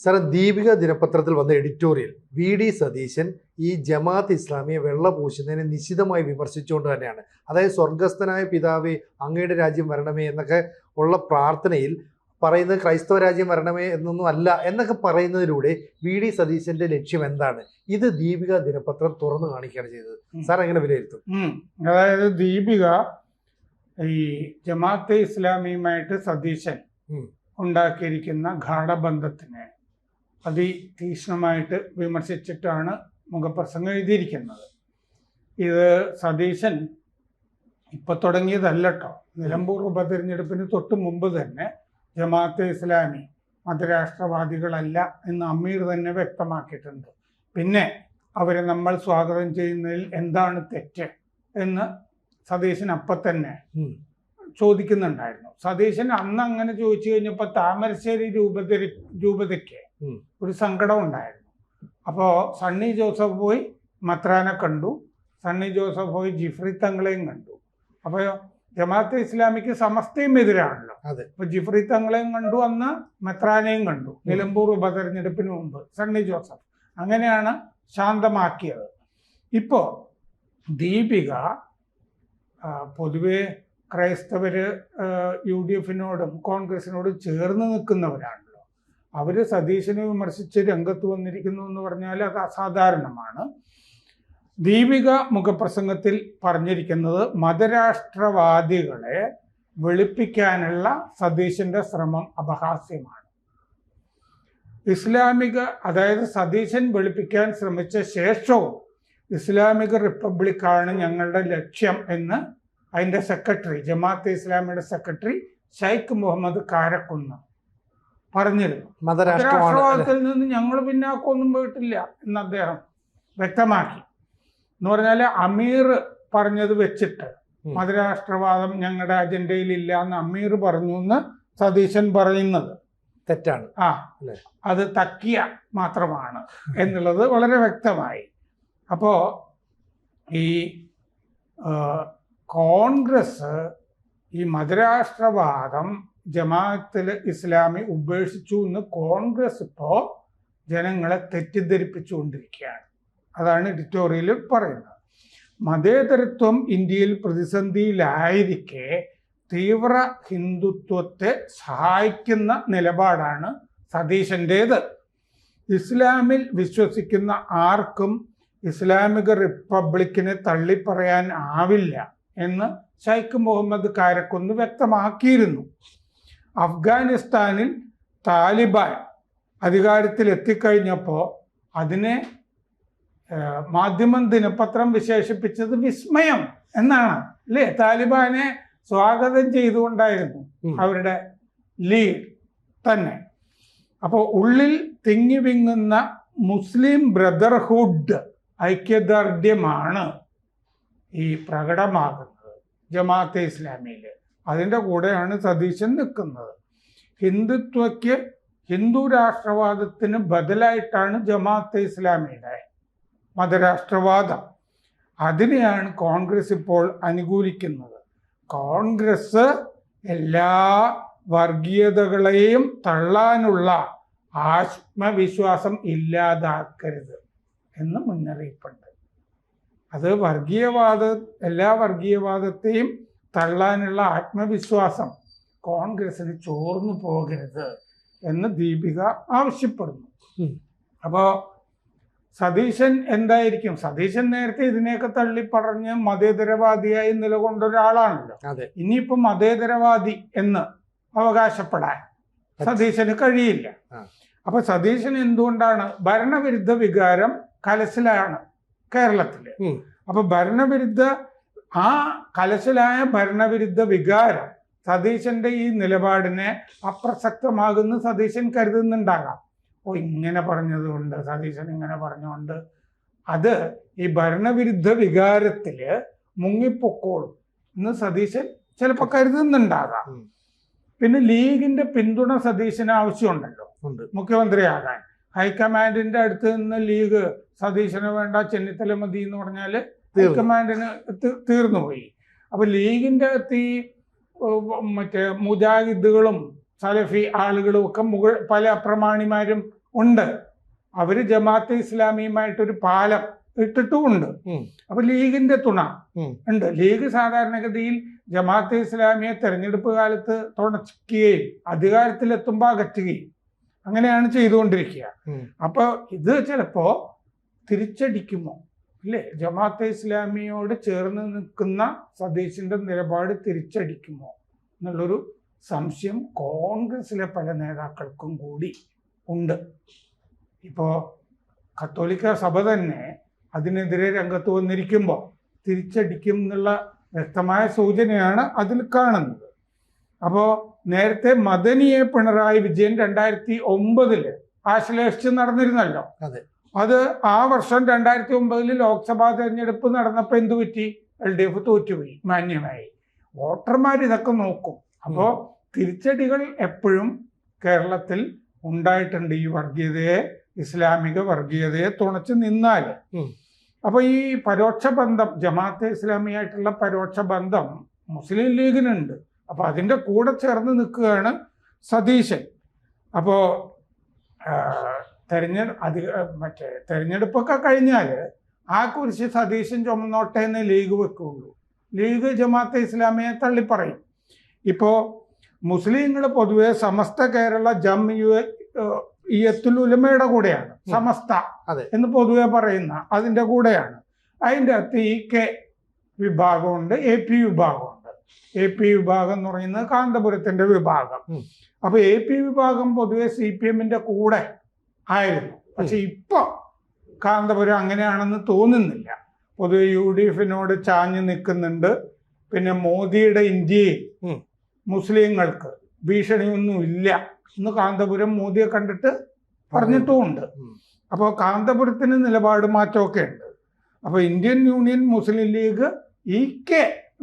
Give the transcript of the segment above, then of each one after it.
സാറേ, ദീപിക ദിനപത്രത്തിൽ വന്ന editorial VD Satheesan ഈ ജമാഅത്ത് ഇസ്ലാമിയെ വെള്ള പൂശുന്നതിനെ നിശിതമായി വിമർശിച്ചുകൊണ്ട് തന്നെയാണ്. അതായത് സ്വർഗസ്ഥനായ പിതാവേ അങ്ങയുടെ രാജ്യം വരണമേ എന്നൊക്കെ ഉള്ള പ്രാർത്ഥനയിൽ പറയുന്നത് ക്രൈസ്തവ രാജ്യം വരണമേ എന്നൊന്നും അല്ല എന്നൊക്കെ പറയുന്നതിലൂടെ VD സതീശന്റെ ലക്ഷ്യം എന്താണ്? ഇത് ദീപിക ദിനപത്രം തുറന്നു കാണിക്കുകയാണ് ചെയ്തത്. സാർ എങ്ങനെ വിലയിരുത്തും? അതായത് ദീപിക ഈ ജമാഅത്തെ ഇസ്ലാമിയുമായിട്ട് സതീശൻ ഉണ്ടാക്കിയിരിക്കുന്ന ഗാഢബന്ധത്തിനെ അതിതീക്ഷ്ണമായിട്ട് വിമർശിച്ചിട്ടാണ് മുഖപ്രസംഗം എഴുതിയിരിക്കുന്നത്. ഇത് സതീശൻ ഇപ്പൊ തുടങ്ങിയതല്ല കേട്ടോ. നിലമ്പൂർ ഉപതെരഞ്ഞെടുപ്പിന് തൊട്ട് മുമ്പ് തന്നെ ജമാഅത്തെ ഇസ്ലാമി മതരാഷ്ട്രവാദികളല്ല എന്ന് അമീർ തന്നെ വ്യക്തമാക്കിയിട്ടുണ്ട്. പിന്നെ അവരെ നമ്മൾ സ്വാഗതം ചെയ്യുന്നതിൽ എന്താണ് തെറ്റ് എന്ന് സതീശൻ അപ്പം തന്നെ ചോദിക്കുന്നുണ്ടായിരുന്നു. സതീശൻ അന്ന് അങ്ങനെ ചോദിച്ചു കഴിഞ്ഞപ്പോൾ താമരശ്ശേരി രൂപതയ്ക്ക് ഒരു സങ്കടം ഉണ്ടായിരുന്നു. അപ്പോൾ സണ്ണി ജോസഫ് പോയി മത്രാനെ കണ്ടു, സണ്ണി ജോസഫ് പോയി ജിഫ്രി തങ്ങളെയും കണ്ടു. അപ്പോൾ ജമാഅത്തെ ഇസ്ലാമിക്ക് സമസ്തയും എതിരാണല്ലോ. അപ്പൊ ജിഫ്രി തങ്ങളെയും കണ്ടു, അന്ന് മെത്രാനെയും കണ്ടു. നിലമ്പൂർ ഉപതെരഞ്ഞെടുപ്പിന് മുമ്പ് സണ്ണി ജോസഫ് അങ്ങനെയാണ് ശാന്തമാക്കിയത്. ഇപ്പോ ദീപിക പൊതുവെ ക്രൈസ്തവര് UDF-നോടും കോൺഗ്രസിനോടും ചേർന്ന് നിൽക്കുന്നവരാണല്ലോ. അവര് സതീശനെ വിമർശിച്ച് രംഗത്ത് വന്നിരിക്കുന്നു എന്ന് പറഞ്ഞാൽ അത് അസാധാരണമാണ്. ദീപിക മുഖപ്രസംഗത്തിൽ പറഞ്ഞിരിക്കുന്നത് മതരാഷ്ട്രവാദികളെ വെളുപ്പിക്കാനുള്ള സതീശന്റെ ശ്രമം അപഹാസ്യമാണ്. അതായത് സതീശൻ വെളുപ്പിക്കാൻ ശ്രമിച്ച ശേഷവും ഇസ്ലാമിക റിപ്പബ്ലിക്കാണ് ഞങ്ങളുടെ ലക്ഷ്യം എന്ന് അതിന്റെ സെക്രട്ടറി, ജമാഅത്തെ ഇസ്ലാമിയുടെ സെക്രട്ടറി ഷൈഖ് മുഹമ്മദ് കാരക്കുന്ന് പറഞ്ഞിരുന്നു. മതരാഷ്ട്രവാദത്തിൽ നിന്ന് ഞങ്ങൾ പിന്നാക്കൊന്നും പോയിട്ടില്ല എന്ന് അദ്ദേഹം വ്യക്തമാക്കി. എന്ന് പറഞ്ഞാൽ അമീർ പറഞ്ഞത് വെച്ചിട്ട് മതരാഷ്ട്രവാദം ഞങ്ങളുടെ അജണ്ടയിൽ ഇല്ല എന്ന് അമീർ പറഞ്ഞു എന്ന് സതീശൻ പറയുന്നത് തെറ്റാണ്. അത് തക്കിയ മാത്രമാണ് എന്നുള്ളത് വളരെ വ്യക്തമായി. അപ്പോ ഈ കോൺഗ്രസ് ഈ മതരാഷ്ട്രവാദം ജമാഅത്തിൽ ഇസ്ലാമി ഉപേക്ഷിച്ചു എന്ന് കോൺഗ്രസ് ഇപ്പോൾ ജനങ്ങളെ തെറ്റിദ്ധരിപ്പിച്ചുകൊണ്ടിരിക്കുകയാണ്. അതാണ് എഡിറ്റോറിയലിൽ പറയുന്നത്. മതേതരത്വം ഇന്ത്യയിൽ പ്രതിസന്ധിയിലായിരിക്കെ തീവ്ര ഹിന്ദുത്വത്തെ സഹായിക്കുന്ന നിലപാടാണ് സതീശൻ്റേത്. ഇസ്ലാമിൽ വിശ്വസിക്കുന്ന ആർക്കും ഇസ്ലാമിക റിപ്പബ്ലിക്കിനെ തള്ളിപ്പറയാൻ ആവില്ല എന്ന് ഷൈഖ് മുഹമ്മദ് കാരക്കുന്ന് വ്യക്തമാക്കിയിരുന്നു. അഫ്ഗാനിസ്ഥാനിൽ താലിബാൻ അധികാരത്തിൽ എത്തിക്കഴിഞ്ഞപ്പോൾ അതിനെ മാധ്യമം ദിനപത്രം വിശേഷിപ്പിച്ചത് വിസ്മയം എന്നാണ് അല്ലേ. താലിബാനെ സ്വാഗതം ചെയ്തുകൊണ്ടായിരുന്നു അവരുടെ ലീഡ് തന്നെ. അപ്പോൾ ഉള്ളിൽ തിങ്ങി വിങ്ങുന്ന മുസ്ലിം ബ്രദർഹുഡ് ഐക്യദാർഢ്യമാണ് ഈ പ്രകടമാകുന്നത് ജമാഅത്തെ ഇസ്ലാമിയിൽ. അതിൻ്റെ കൂടെയാണ് സതീശൻ നിൽക്കുന്നത്. ഹിന്ദു രാഷ്ട്രവാദത്തിന് ബദലായിട്ടാണ് ജമാഅത്തെ ഇസ്ലാമിയുടെ മതരാഷ്ട്രവാദം. അതിനെയാണ് കോൺഗ്രസ് ഇപ്പോൾ അനുകൂലിക്കുന്നത്. കോൺഗ്രസ് എല്ലാ വർഗീയതകളെയും തള്ളാനുള്ള ആത്മവിശ്വാസം ഇല്ലാതാക്കരുത് എന്ന് മുന്നറിയിപ്പുണ്ട്. അത് എല്ലാ വർഗീയവാദത്തെയും തള്ളാനുള്ള ആത്മവിശ്വാസം കോൺഗ്രസിന് ചോർന്നു പോകരുത് എന്ന് ദീപിക ആവശ്യപ്പെടുന്നു. അപ്പോൾ സതീശൻ എന്തായിരിക്കും? സതീശൻ നേരത്തെ ഇതിനെയൊക്കെ തള്ളിപ്പറഞ്ഞ് മതേതരവാദിയായി നിലകൊണ്ട ഒരാളാണല്ലോ. ഇനിയിപ്പോ മതേതരവാദി എന്ന് അവകാശപ്പെടാൻ സതീശന് കഴിയില്ല. അപ്പൊ സതീശൻ എന്തുകൊണ്ടാണ്? ഭരണവിരുദ്ധ വികാരം കലശലാണ് കേരളത്തില്. അപ്പൊ കലശലായ ഭരണവിരുദ്ധ വികാരം സതീശന്റെ ഈ നിലപാടിനെ അപ്രസക്തമാകുന്ന സതീശൻ കരുതുന്നുണ്ടാകാം. ഇങ്ങനെ പറഞ്ഞതുകൊണ്ട്, സതീശൻ ഇങ്ങനെ പറഞ്ഞുകൊണ്ട് അത് ഈ ഭരണവിരുദ്ധ വികാരത്തില് മുങ്ങിപ്പൊക്കോളും എന്ന് സതീശൻ ചിലപ്പോൾ കരുതുന്നുണ്ടാകാം. പിന്നെ ലീഗിന്റെ പിന്തുണ സതീശന് ആവശ്യമുണ്ടല്ലോ മുഖ്യമന്ത്രിയാകാൻ. ഹൈക്കമാൻഡിന്റെ അടുത്ത് നിന്ന് ലീഗ് സതീശന് വേണ്ട, ചെന്നിത്തല മതി എന്ന് പറഞ്ഞാല് ഹൈക്കമാൻഡിന് തീർന്നുപോയി. അപ്പൊ ലീഗിന്റെ അകത്ത് ഈ മറ്റേ മുജാഹിദുകളും സലഫി ആളുകളും ഒക്കെ പല അപ്രമാണിമാരും ഉണ്ട്. അവര് ജമാഅത്തെ ഇസ്ലാമിയുമായിട്ടൊരു പാലം ഇട്ടിട്ടുമുണ്ട്. അപ്പൊ ലീഗിന്റെ തുണ ഉണ്ട്. ലീഗ് സാധാരണഗതിയിൽ ജമാഅത്തെ ഇസ്ലാമിയെ തെരഞ്ഞെടുപ്പ് കാലത്ത് തുണയ്ക്കുകയും അധികാരത്തിലെത്തുമ്പോൾ അകറ്റുകയും അങ്ങനെയാണ് ചെയ്തുകൊണ്ടിരിക്കുക. അപ്പൊ ഇത് ചിലപ്പോ തിരിച്ചടിക്കുമോ അല്ലേ? ജമാഅത്തെ ഇസ്ലാമിയോട് ചേർന്ന് നിൽക്കുന്ന സതീശിന്റെ നിലപാട് തിരിച്ചടിക്കുമോ എന്നുള്ളൊരു സംശയം കോൺഗ്രസിലെ പല നേതാക്കൾക്കും കൂടി ഉണ്ട്. ഇപ്പോൾ കത്തോലിക്ക സഭ തന്നെ അതിനെതിരെ രംഗത്ത് വന്നിരിക്കുമ്പോൾ തിരിച്ചടിക്കും എന്നുള്ള വ്യക്തമായ സൂചനയാണ് അതിൽ കാണുന്നത്. അപ്പോൾ നേരത്തെ മദനിയെ പിണറായി വിജയൻ 2009 ആശ്ലേഷിച്ച് നടന്നിരുന്നല്ലോ. അത് ആ വർഷം 2009 ലോക്സഭാ തെരഞ്ഞെടുപ്പ് നടന്നപ്പോൾ എന്തു പറ്റി? LDF തോറ്റുപോയി മാന്യമായി. വോട്ടർമാർ ഇതൊക്കെ നോക്കും. അപ്പോൾ തിരിച്ചടികൾ എപ്പോഴും കേരളത്തിൽ ഉണ്ടായിട്ടുണ്ട്. ഈ വർഗീയതയെ, ഇസ്ലാമിക വർഗീയതയെ തുണച്ച് നിന്നാൽ. അപ്പൊ ഈ പരോക്ഷ ബന്ധം, ജമാഅത്തെ ഇസ്ലാമിയായിട്ടുള്ള പരോക്ഷ ബന്ധം മുസ്ലിം ലീഗിനുണ്ട്. അപ്പൊ അതിന്റെ കൂടെ ചേർന്ന് നിൽക്കുകയാണ് സതീശൻ. അപ്പോ തെരഞ്ഞെടുപ്പൊക്കെ കഴിഞ്ഞാൽ ആ കുരിശ് സതീശൻ ചുമന്നോട്ടെ എന്ന് ലീഗ് വെക്കുള്ളൂ. ലീഗ് ജമാഅത്തെ ഇസ്ലാമിയെ തള്ളിപ്പറയും. ഇപ്പോ മുസ്ലിങ്ങൾ പൊതുവെ സമസ്ത കേരള ജംഇയ്യത്തുൽ ഉലമയുടെ കൂടെയാണ്. സമസ്ത എന്ന് പൊതുവെ പറയുന്ന അതിന്റെ കൂടെയാണ്. അതിൻ്റെ അകത്ത് EK വിഭാഗമുണ്ട്, AP വിഭാഗമുണ്ട്. AP വിഭാഗം എന്ന് പറയുന്നത് കാന്തപുരത്തിന്റെ വിഭാഗം. അപ്പൊ AP വിഭാഗം പൊതുവെ CPMന്റെ കൂടെ ആയിരുന്നു. പക്ഷെ ഇപ്പൊ കാന്തപുരം അങ്ങനെയാണെന്ന് തോന്നുന്നില്ല. പൊതുവെ UDFിനോട് ചാഞ്ഞു നിൽക്കുന്നുണ്ട്. പിന്നെ മോദിയുടെ ഇന്ത്യയിൽ മുസ്ലിങ്ങൾക്ക് ഭീഷണിയൊന്നും ഇല്ല എന്ന് കാന്തപുരം മോദിയെ കണ്ടിട്ട് പറഞ്ഞിട്ടുമുണ്ട്. അപ്പോൾ കാന്തപുരത്തിന് നിലപാട് മാറ്റമൊക്കെ ഉണ്ട്. അപ്പോൾ ഇന്ത്യൻ യൂണിയൻ മുസ്ലിം ലീഗ് EK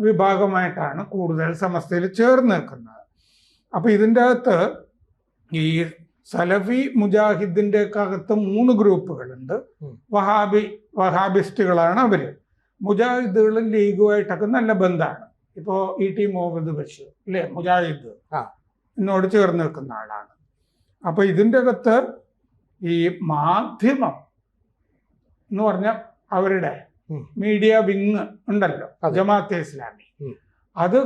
വിഭാഗമായിട്ടാണ് കൂടുതൽ സമസ്തയിൽ ചേർന്ന് നിൽക്കുന്നത്. അപ്പോൾ ഇതിൻ്റെ അകത്ത് ഈ സലഫി മുജാഹിദിൻ്റെ അകത്ത് 3 ഗ്രൂപ്പുകളുണ്ട്. വഹാബിസ്റ്റുകളാണ് അവര്. മുജാഹിദുകളും ലീഗുമായിട്ടൊക്കെ നല്ല ബന്ധമാണ്. ഇപ്പോൾ ET മുഹമ്മദ് ബഷീർ അല്ലേ, മുജാഹിദ് എന്നോട് ചേർന്ന് നിൽക്കുന്ന ആളാണ്. അപ്പൊ ഇതിൻ്റെ അകത്ത് ഈ മാധ്യമം എന്ന് പറഞ്ഞ അവരുടെ മീഡിയ വിങ് ഉണ്ടല്ലോ, ജമാഅത്തെ ഇസ്ലാമി, അത്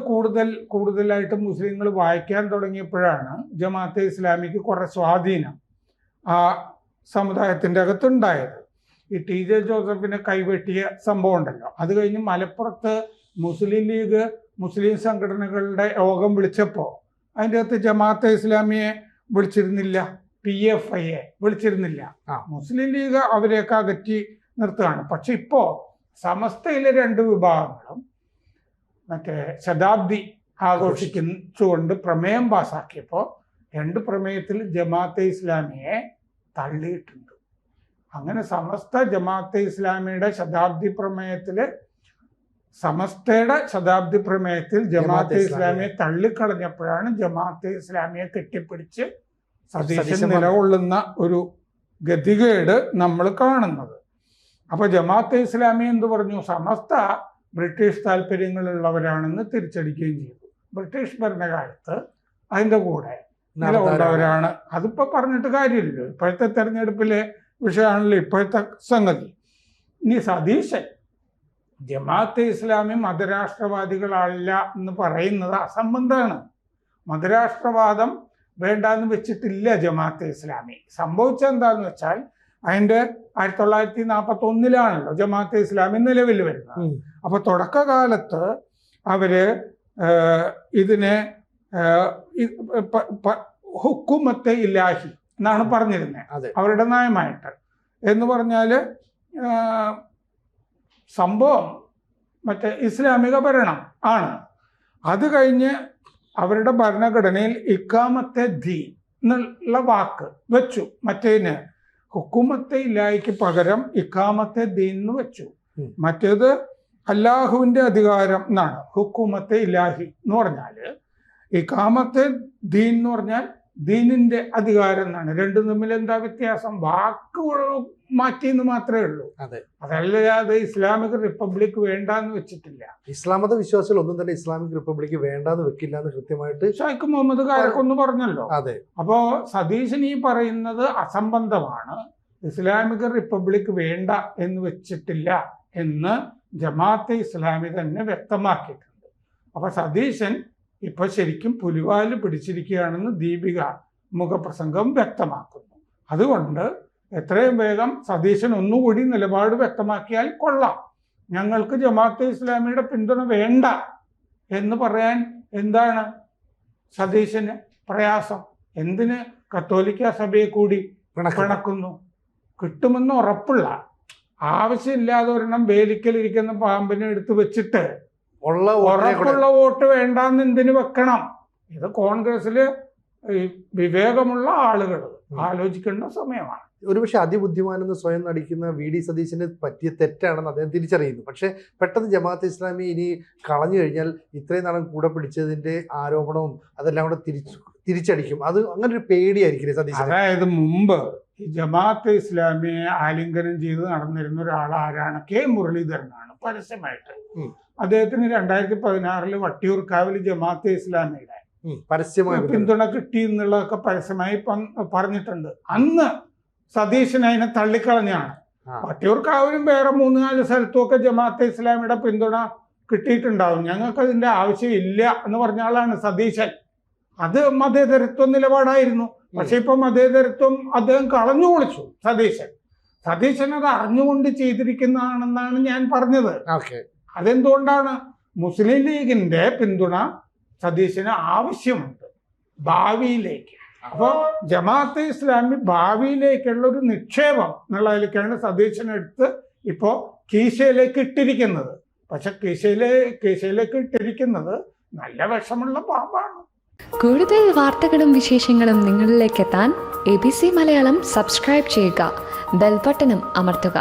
കൂടുതലായിട്ട് മുസ്ലിങ്ങൾ വായിക്കാൻ തുടങ്ങിയപ്പോഴാണ് ജമാഅത്തെ ഇസ്ലാമിക്ക് കുറെ സ്വാധീനം ആ സമുദായത്തിന്റെ അകത്തുണ്ടായത്. ഈ TJ ജോസഫിനെ കൈവെട്ടിയ സംഭവം ഉണ്ടല്ലോ, അത് കഴിഞ്ഞ് മലപ്പുറത്ത് മുസ്ലിം ലീഗ് മുസ്ലിം സംഘടനകളുടെ യോഗം വിളിച്ചപ്പോൾ അതിൻ്റെ അകത്ത് ജമാഅത്തെ ഇസ്ലാമിയെ വിളിച്ചിരുന്നില്ല, PFIയെ വിളിച്ചിരുന്നില്ല. മുസ്ലിം ലീഗ് അവരെയൊക്കെ അകറ്റി നിർത്തുകയാണ്. പക്ഷെ ഇപ്പോ സമസ്തയിലെ 2 വിഭാഗങ്ങളും ശതാബ്ദി ആഘോഷിച്ചുകൊണ്ട് പ്രമേയം പാസാക്കിയപ്പോൾ 2 പ്രമേയത്തിൽ ജമാഅത്തെ ഇസ്ലാമിയെ തള്ളിയിട്ടുണ്ട്. അങ്ങനെ സമസ്ത ജമാഅത്തെ ഇസ്ലാമിയുടെ ശതാബ്ദി പ്രമേയത്തില് സമസ്തയുടെ ശതാബ്ദി പ്രമേയത്തിൽ ജമാഅത്തെ ഇസ്ലാമിയെ തള്ളിക്കളഞ്ഞപ്പോഴാണ് ജമാഅത്തെ ഇസ്ലാമിയെ കെട്ടിപ്പിടിച്ച് സതീശൻ നിലകൊള്ളുന്ന ഒരു ഗതികേട് നമ്മൾ കാണുന്നത്. അപ്പൊ ജമാഅത്തെ ഇസ്ലാമി എന്ത് പറഞ്ഞു? സമസ്ത ബ്രിട്ടീഷ് താല്പര്യങ്ങളുള്ളവരാണെന്ന് തിരിച്ചടിക്കുകയും ചെയ്തു. ബ്രിട്ടീഷ് ഭരണകാലത്ത് അതിൻ്റെ കൂടെ നിലകൊണ്ടവരാണ്. അതിപ്പോ പറഞ്ഞിട്ട് കാര്യമില്ലല്ലോ, ഇപ്പോഴത്തെ തെരഞ്ഞെടുപ്പിലെ വിഷയമാണല്ലോ ഇപ്പോഴത്തെ സംഗതി. ഇനി സതീശൻ ജമാഅത്തെ ഇസ്ലാമി മതരാഷ്ട്രവാദികളല്ല എന്ന് പറയുന്നത് അസംബന്ധമാണ്. മതരാഷ്ട്രവാദം വേണ്ടാന്ന് വെച്ചിട്ടില്ല ജമാഅത്തെ ഇസ്ലാമി. സംഭവിച്ചത് എന്താന്ന് വെച്ചാൽ അതിൻ്റെ 1941 ജമാഅത്തെ ഇസ്ലാമി നിലവിൽ വരുന്നത്. അപ്പൊ തുടക്കകാലത്ത് അവര് ഇതിനെ ഹുക്കുമത്തെ ഇലാഹി എന്നാണ് പറഞ്ഞിരുന്നത് അവരുടെ നയമായിട്ട്. എന്ന് പറഞ്ഞാല് സംഭവം മറ്റേ ഇസ്ലാമിക ഭരണം ആണ്. അത് കഴിഞ്ഞ് അവരുടെ ഭരണഘടനയിൽ ഇഖാമത്തെ ദീൻ എന്നുള്ള വാക്ക് വെച്ചു. മറ്റേതിന് ഹുക്കുമത്തെ ഇലാഹിക്ക് പകരം ഇഖാമത്തെ ദീൻ എന്ന് വെച്ചു. മറ്റേത് അല്ലാഹുവിന്റെ അധികാരം എന്നാണ്. ഹുക്കുമത്തെ ഇലാഹി എന്ന് പറഞ്ഞാല്, ഇഖാമത്തെ ദീൻ എന്ന് പറഞ്ഞാൽ ദീനിന്റെ അധികാരം എന്നാണ്. രണ്ടും തമ്മിൽ എന്താ വ്യത്യാസം? വാക്ക് മാറ്റിയെന്ന് മാത്രമേ ഉള്ളൂ. അതെ. അതല്ലാതെ ഇസ്ലാമിക് റിപ്പബ്ലിക് വേണ്ടാന്ന് വെച്ചിട്ടില്ല. ഇസ്ലാം മത വിശ്വാസികൾ ഒന്നും തന്നെ ഇസ്ലാമിക് റിപ്പബ്ലിക് വേണ്ടാന്ന് വെക്കില്ല എന്ന് കൃത്യമായിട്ട് ഷൈഖ് മുഹമ്മദ് കാരക്കൊന്ന് പറഞ്ഞല്ലോ. അതെ. അപ്പോ സതീശൻ ഈ പറയുന്നത് അസംബന്ധമാണ്. ഇസ്ലാമിക് റിപ്പബ്ലിക് വേണ്ട എന്ന് വെച്ചിട്ടില്ല എന്ന് ജമാഅത്തെ ഇസ്ലാമി തന്നെ വ്യക്തമാക്കിയിട്ടുണ്ട്. അപ്പൊ സതീശൻ ഇപ്പൊ ശരിക്കും പുലിവാല് പിടിച്ചിരിക്കുകയാണെന്ന് ദീപിക മുഖപ്രസംഗം വ്യക്തമാക്കുന്നു. അതുകൊണ്ട് എത്രയും വേഗം സതീശൻ ഒന്നുകൂടി നിലപാട് വ്യക്തമാക്കിയാൽ കൊള്ളാം. ഞങ്ങൾക്ക് ജമാഅത്തെ ഇസ്ലാമിയുടെ പിന്തുണ വേണ്ട എന്ന് പറയാൻ എന്താണ് സതീശന് പ്രയാസം? എന്തിന് കത്തോലിക്ക സഭയെ കൂടി പിണക്കുന്നു? കിട്ടുമെന്ന് ഉറപ്പുള്ള, ആവശ്യമില്ലാതെ ഒരെണ്ണം വേലിക്കലിരിക്കുന്ന പാമ്പിനെ എടുത്ത് വെച്ചിട്ട് ഉറപ്പുള്ള വോട്ട് വേണ്ടാന്ന് എന്തിനു വെക്കണം? ഇത് കോൺഗ്രസില് വിവേകമുള്ള ആളുകൾ ആലോചിക്കേണ്ട സമയമാണ്. ഒരുപക്ഷെ അതിബുദ്ധിമാനെന്ന് സ്വയം നടിക്കുന്ന വി ഡി സതീശന് പറ്റിയ തെറ്റാണെന്ന് അദ്ദേഹം തിരിച്ചറിയുന്നു. പക്ഷെ പെട്ടെന്ന് ജമാഅത്തെ ഇസ്ലാമി ഇനി കളഞ്ഞു കഴിഞ്ഞാൽ ഇത്രയും നാളും കൂടെ പിടിച്ചതിന്റെ ആരോപണവും അതെല്ലാം കൂടെ തിരിച്ചടിക്കും. അത് അങ്ങനെ ഒരു പേടിയായിരിക്കില്ലേ സതീശൻ? അതായത് മുമ്പ് ഈ ജമാഅത്തെ ഇസ്ലാമിയെ ആലിംഗനം ചെയ്ത് നടന്നിരുന്ന ഒരാൾ ആരാണ്? കെ മുരളീധരനാണ്. പരസ്യമായിട്ട് അദ്ദേഹത്തിന് 2016 വട്ടിയൂർക്കാവിൽ ജമാഅത്തെ ഇസ്ലാമിയുടെ പരസ്യമായി പിന്തുണ കിട്ടി എന്നുള്ളതൊക്കെ പരസ്യമായി പറഞ്ഞിട്ടുണ്ട്. അന്ന് സതീശൻ അതിനെ തള്ളിക്കളഞ്ഞാണ്. വട്ടിയൂർക്കാവിലും വേറെ 3-4 സ്ഥലത്തും ഒക്കെ ജമാഅത്തെ ഇസ്ലാമിയുടെ പിന്തുണ കിട്ടിയിട്ടുണ്ടാവും. ഞങ്ങൾക്ക് അതിന്റെ ആവശ്യമില്ല എന്ന് പറഞ്ഞ ആളാണ് സതീശൻ. അത് മതേതരത്വ നിലപാടായിരുന്നു. പക്ഷെ ഇപ്പൊ മതേതരത്വം അദ്ദേഹം കളഞ്ഞു കുളിച്ചു സതീശൻ അത് അറിഞ്ഞുകൊണ്ട് ചെയ്തിരിക്കുന്നതാണെന്നാണ് ഞാൻ പറഞ്ഞത്. അതെന്തുകൊണ്ടാണ്? മുസ്ലിം ലീഗിന്റെ പിന്തുണ സതീശന് ആവശ്യമുണ്ട് ഭാവിയിലേക്ക്. അപ്പോൾ ജമാഅത്തെ ഇസ്ലാമി ഭാവിയിലേക്കുള്ള ഒരു നിക്ഷേപം എന്നുള്ളതിലേക്കാണ് സതീശനെടുത്ത് ഇപ്പോൾ കീശയിലേക്ക് ഇട്ടിരിക്കുന്നത്. പക്ഷെ കീശയിലേക്ക് ഇട്ടിരിക്കുന്നത് നല്ല വിഷമുള്ള പാമ്പാണ്. കൂടുതൽ വാർത്തകളും വിശേഷങ്ങളും നിങ്ങളിലേക്ക് എത്താൻ ABC മലയാളം സബ്സ്ക്രൈബ് ചെയ്യുക, ബെൽബട്ടനും അമർത്തുക.